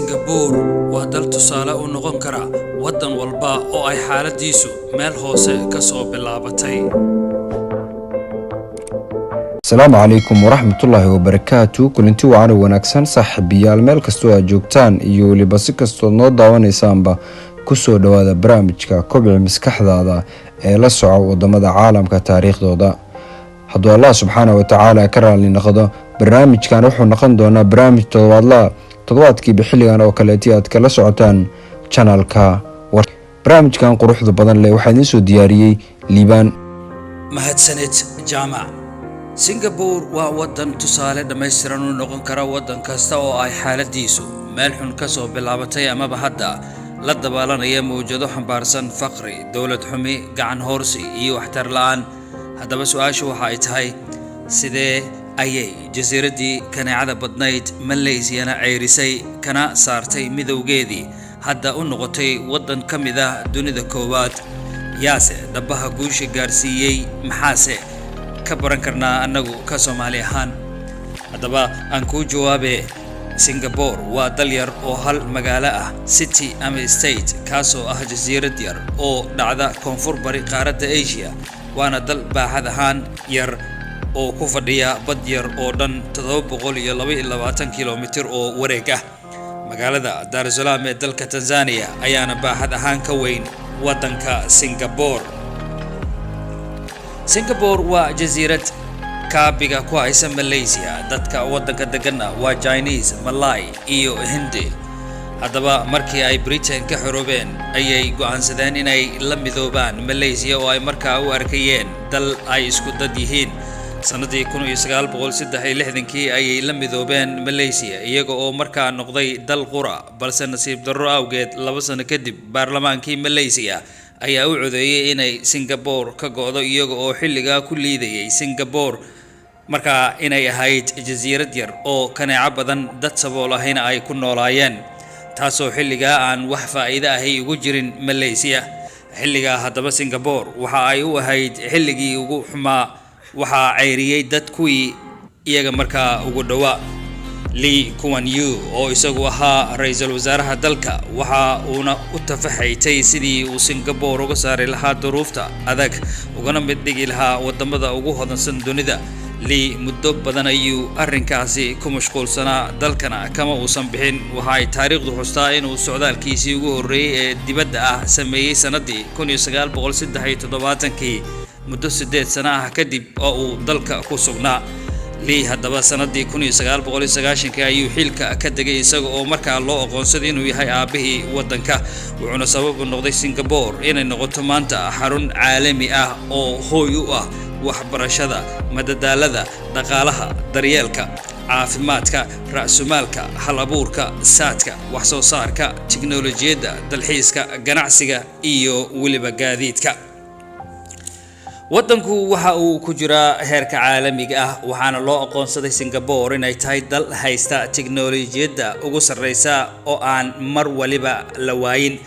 Singapore waa dal tusaale u noqon kara wadan walba oo ay xaaladiisu meel hoose ka soo bilaabatay. السلام عليكم ورحمة الله وبركاته. كلنتي وعنا ونكسن صاحبيال مeel kasto aad joogtaan iyo waliba si kasto noo daawanaysaanba ku soo dhawaada barnaamijka kobciga maskaxdaada ee la soco wadamada caalamka taariikhdooda. hadduu Allah subxaanahu wa ta'ala ka raali noqdo barnaamijkan wuxuu noqon doonaa barnaamij toddobaadkii bixiligan oo kale aad kala socotaan channelka barnaamijkan quruxda badan leh waxaan idin soo diyaariyay Liibaan mahadsanid jaamac. Singapore waa wadan tusaale dhameystiran u noqon kara wadan kasta oo ay xaaladiisu meel xun ka soo bilaabatay ama hadda la dabaalanaya mawjado xambaarsan faqri, dawlad xumi, gacan hoorsi iyo waxtar la'aan. haddaba su'aashu waxa ay tahay sidee ayay jasiiradii kaneecada badnayd Malaysia ceyrisay kana saartay midowgeedii hadda u noqotay wadan ka mid ah dunida koowaad. yaase dhabaha guusha gaarsiiyay maxaase ka baran karnaa anagu ka Soomaali ahaan. haddaba aan ku jawaabe Singapore waa dal yar oo hal magaalo ah, city ama state, kaasoo ah jasiirad yar oo dhacda koonfur bari qaaradda Asia. waana dal baaxad ahaan yar oo ku fadhiya bad yar oo dhan 722 kilomitir oo wareeg ah. magaalada Dar es Salaam ee dalka Tanzania ayaana baaxad ahaan ka weyn wadanka Singapore. Singapore waa jasiirad kaabiga ku haysa Malaysia. dadka wadanka degana waa Chinese, Malay iyo Hindi. haddaba markii ay Britain ka xoroobeen ayay go'aansadeen inay la midoobaan Malaysia oo ay markaa u arkayeen dal ay isku dad yihiin. sanadii 1963 ayay la midoobeen Malaysia iyaga oo markaa noqday dal qura, balse nasiib darro awgeed 2 sano kadib baarlamaankii Malaysia ayaa u codeeyay inay Singapore ka go'do iyaga oo xilliga ku liidayay Singapore markaa inay ahayd jasiirad yar oo kaneeco badan dad sabool ahina ay ku noolaayeen, taasoo xilliga aan wax faa'iido ah ugu jirin Malaysia. xilliga haddaba Singapore waxa ay u ahayd xilligii ugu xumaa, waxa ceyriyay dad kuwii iyaga markaa ugu dhawaa. Lee Kuan Yew oo isagu ahaa ra'iisul wasaaraha dalka waxa uuna u tafaxaytay sidii uu Singapore uga saari lahaa duruufta adag ugana mid dhigi lahaa wadamada ugu hodansan dunida. Lee muddo badan ayuu arrinkaasi ku mashquulsanaa, dalkana kama uusan bixin. waxa ay taariikhdu xustaa inuu socdaalkiisii ugu horreeyay ee dibadda ah sameeyay sanadii 1973 muddo 8 sano ah kadib oo uu dalka ku sugnaa. Lee haddaba sanadii 1990 ayuu xilka ka degay isaga oo markaa loo aqoonsaday inuu yahay aabihii wadanka, wuxuuna sabab u noqday Singapore inay noqoto maanta xarun caalami ah oo hooy u ah waxbarashada, madadaalada, dhaqaalaha, daryeelka, caafimaadka, raasumaalka, hal-abuurka, saadka, wax soo saarka, tiknoolajiyadda, dalxiiska, ganacsiga iyo weliba gaadiidka. wadanku waxa uu ku jiraa heerka caalamiga ah, waxaana loo aqoonsaday Singapore inay tahay dal haysta tiknoolajiyadda ugu sarreysa oo aan mar waliba la waayin.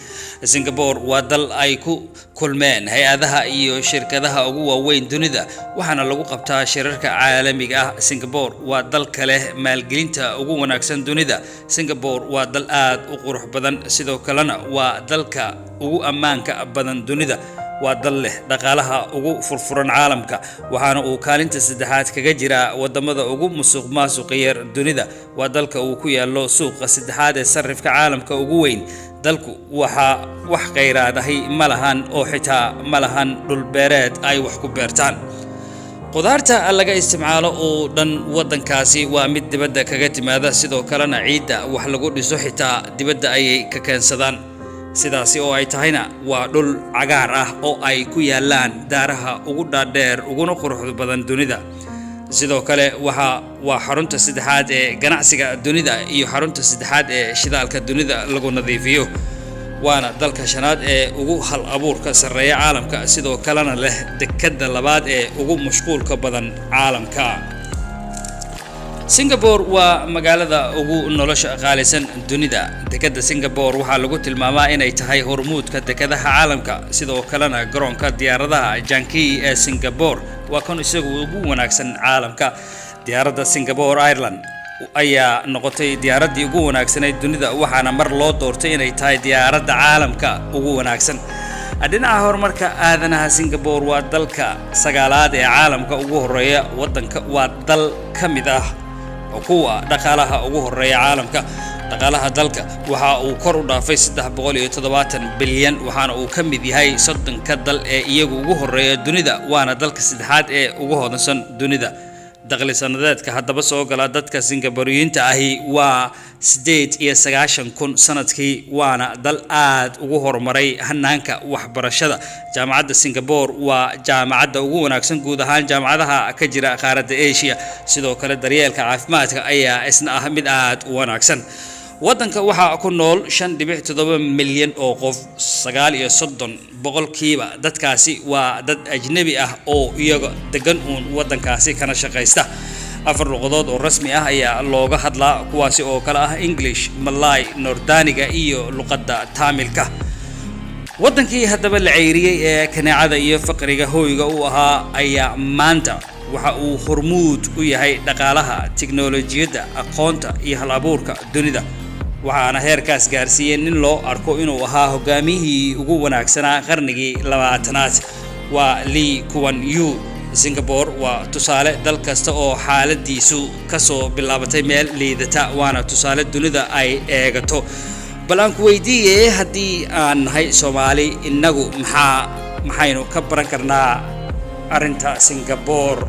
Singapore waa dal ay ku kulmeen hay'adaha iyo shirkadaha ugu waaweyn dunida, waxaana lagu qabtaa shirarka caalamiga ah. Singapore waa dal kale maalgelinta ugu wanaagsan dunida. Singapore waa dal aad u qurux badan, sidoo kalena waa dalka ugu ammaanka badan dunida. waa dal leh dhaqaalaha ugu furfuran caalamka, waxaana uu kaalinta saddexaad kaga jira wadamada ugu musuqmaasuqa yar dunida. waa dalka uu ku yaalo suuqa saddexaad ee sarifka caalamka ugu weyn. dalku waxa wax kheyraadahay malahan oo xitaa malahan dhul beereed ay wax ku beertaan. qudaarta laga isticmaalo oo dhan wadankaasi waa mid dibadda kaga timaada, sidoo kalena ciidda wax lagu dhiso xitaa dibadda ayay ka keensadaan. sidaasi oo ay tahayna waa dhul cagaar ah oo ay ku yaalaan daaraha ugu dhaadheer uguna quruxda badan dunida. sidoo kale waa xarunta saddexaad ee ganacsiga dunida iyo xarunta saddexaad ee shidaalka dunida lagu nadiifiyo. waana dalka shanaad ee ugu hal abuurka sarreeya caalamka, sidoo kalena leh dekadda labaad ee ugu mashquulka badan caalamka. Singapore waa magaalada ugu nolosha qaalisan dunida. dekadda Singapore waxaa lagu tilmaamaa inay tahay hormuudka dekadaha caalamka, sidoo kalena garoonka diyaaradaha Changi ee Singapore waa kan isagu ugu wanaagsan caalamka. diyaaradda Singapore Airlines ayaa noqotay diyaaradii ugu wanaagsaneyd dunida waxaana mar loo doortay inay tahay diyaaradda caalamka ugu wanaagsan. dhinaca horumarka aadanaha Singapore waa dalka sagaalaad ee caalamka ugu horeeya. wadanka waa dal ka mid ah kuwa dhaqaalaha ugu horeeya caalamka. dhaqaalaha dalka waxa uu kor u dhaafay 370 bilyan waxaana uu ka mid yahay 30 dal ee iyagu ugu horeeya dunida waana dalka saddexaad ee ugu hodansan dunida. dakhli sanadeedka haddaba soo gala dadka Singaporeyiinta ahi waa 98,000 sanadkii waana dal aad ugu horumaray hanaanka waxbarashada. jaamacadda Singapore waa jaamacadda ugu wanaagsan guud ahaan jaamacadaha ka jira qaaradda Asia. sidoo kale daryeelka caafimaadka ayaa isna ah mid aad u wanaagsan. wadanka waxaa ku nool 5.7 milyan oo qof. 39% dadkaasi waa dad ajnabi ah oo iyaga degan wadankaasi kana shaqaysta. 4 luqadood oo rasmi ah ayaa looga hadlaa kuwaasi oo kala ah English, Malay, Nordaaniga iyo luqadda Tamilka. wadankii haddaba la ceyriyay ee kaneecada iyo faqriga hooyga u ahaa ayaa maanta waxa uu hormuud u yahay dhaqaalaha, tiknoolajiyadda, aqoonta iyo hal-abuurka dunida. waxaana heerkaas gaarsiiyeen in loo arko inuu ahaa hogaamiyihii ugu wanaagsanaa qarnigii 20aad. waa Lee Kuan Yew. Singapore waa tusaale dal kasta oo xaaladiisu kasoo bilaabatay meel liidata waana tusaale dunida ay eegato. bal aan ku weydiiyay haddii aan nahay Soomaali inagu maxaynu ka baran karnaa arinta Singapore